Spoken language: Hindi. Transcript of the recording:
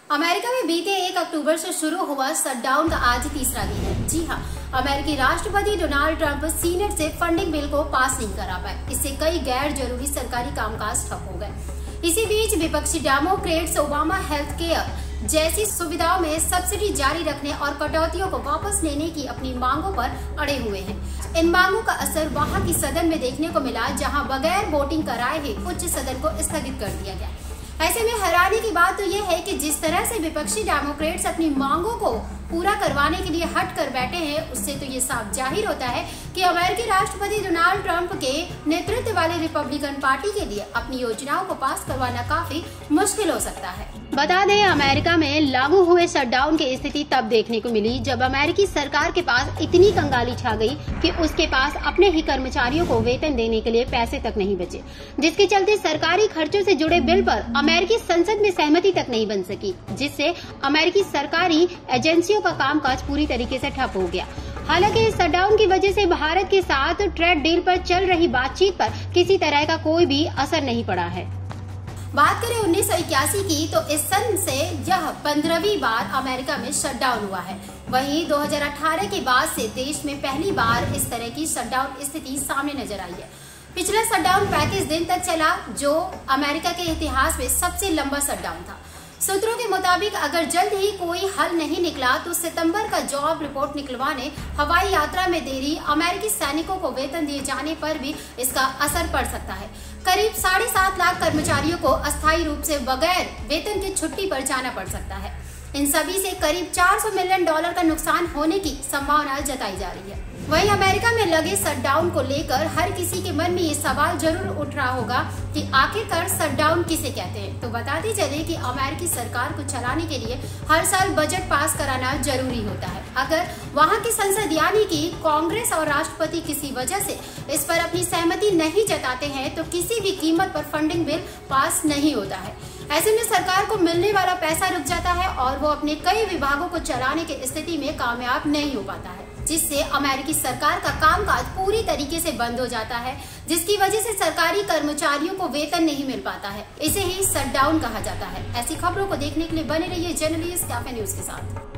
अमेरिका में बीते 1 अक्टूबर से शुरू हुआ शटडाउन का आज तीसरा दिन है। जी हां, अमेरिकी राष्ट्रपति डोनाल्ड ट्रंप सीनेट से फंडिंग बिल को पास नहीं करा पाए। इससे कई गैर जरूरी सरकारी कामकाज ठप हो गए। इसी बीच विपक्षी डेमोक्रेट्स ओबामा हेल्थ केयर जैसी सुविधाओं में सब्सिडी जारी रखने और कटौतियों को वापस लेने की अपनी मांगों पर अड़े हुए हैं। इन मांगों का असर वहां की सदन में देखने को मिला, जहां बगैर वोटिंग कराए ही उच्च सदन को स्थगित कर दिया गया। ऐसे में हैरानी की बात तो यह है कि जिस तरह से विपक्षी डेमोक्रेट्स अपनी मांगों को पूरा करवाने के लिए हट कर बैठे हैं, उससे तो ये साफ जाहिर होता है कि अमेरिकी राष्ट्रपति डोनाल्ड ट्रंप के नेतृत्व वाली रिपब्लिकन पार्टी के लिए अपनी योजनाओं को पास करवाना काफी मुश्किल हो सकता है। बता दें, अमेरिका में लागू हुए शटडाउन की स्थिति तब देखने को मिली जब अमेरिकी सरकार के पास इतनी कंगाली छा गई कि उसके पास अपने ही कर्मचारियों को वेतन देने के लिए पैसे तक नहीं बचे, जिसके चलते सरकारी खर्चों से जुड़े बिल पर अमेरिकी संसद में सहमति तक नहीं बन सकी, जिससे अमेरिकी सरकारी एजेंसियों का कामकाज पूरी तरीके से ठप हो गया। हालांकि इस शटडाउन की वजह से भारत के साथ ट्रेड डील पर चल रही बातचीत पर किसी तरह का कोई भी असर नहीं पड़ा है। बात करें 1981 की, तो इस सन से यह 15वीं बार अमेरिका में शटडाउन हुआ है। वहीं 2018 के बाद से देश में पहली बार इस तरह की शटडाउन स्थिति सामने नजर आई है। पिछला शटडाउन 35 दिन तक चला, जो अमेरिका के इतिहास में सबसे लंबा शटडाउन था। सूत्रों के मुताबिक अगर जल्द ही कोई हल नहीं निकला तो सितंबर का जॉब रिपोर्ट निकलवाने, हवाई यात्रा में देरी, अमेरिकी सैनिकों को वेतन दिए जाने पर भी इसका असर पड़ सकता है। करीब 7.5 लाख कर्मचारियों को अस्थायी रूप से बगैर वेतन की छुट्टी पर जाना पड़ सकता है। इन सभी से करीब $400 मिलियन का नुकसान होने की संभावना जताई जा रही है। वहीं अमेरिका में लगे शटडाउन को लेकर हर किसी के मन में ये सवाल जरूर उठ रहा होगा कि आखिरकार शटडाउन किसे कहते हैं। तो बताते चले कि अमेरिकी सरकार को चलाने के लिए हर साल बजट पास कराना जरूरी होता है। अगर वहां की संसद यानी कि कांग्रेस और राष्ट्रपति किसी वजह से इस पर अपनी सहमति नहीं जताते हैं तो किसी भी कीमत पर फंडिंग बिल पास नहीं होता है। ऐसे में सरकार को मिलने वाला पैसा रुक जाता है और वो अपने कई विभागों को चलाने की स्थिति में कामयाब नहीं हो पाता है, जिससे अमेरिकी सरकार का कामकाज पूरी तरीके से बंद हो जाता है, जिसकी वजह से सरकारी कर्मचारियों को वेतन नहीं मिल पाता है। इसे ही शटडाउन कहा जाता है। ऐसी खबरों को देखने के लिए बने रहिए जर्नलिस्ट कैफे न्यूज के साथ।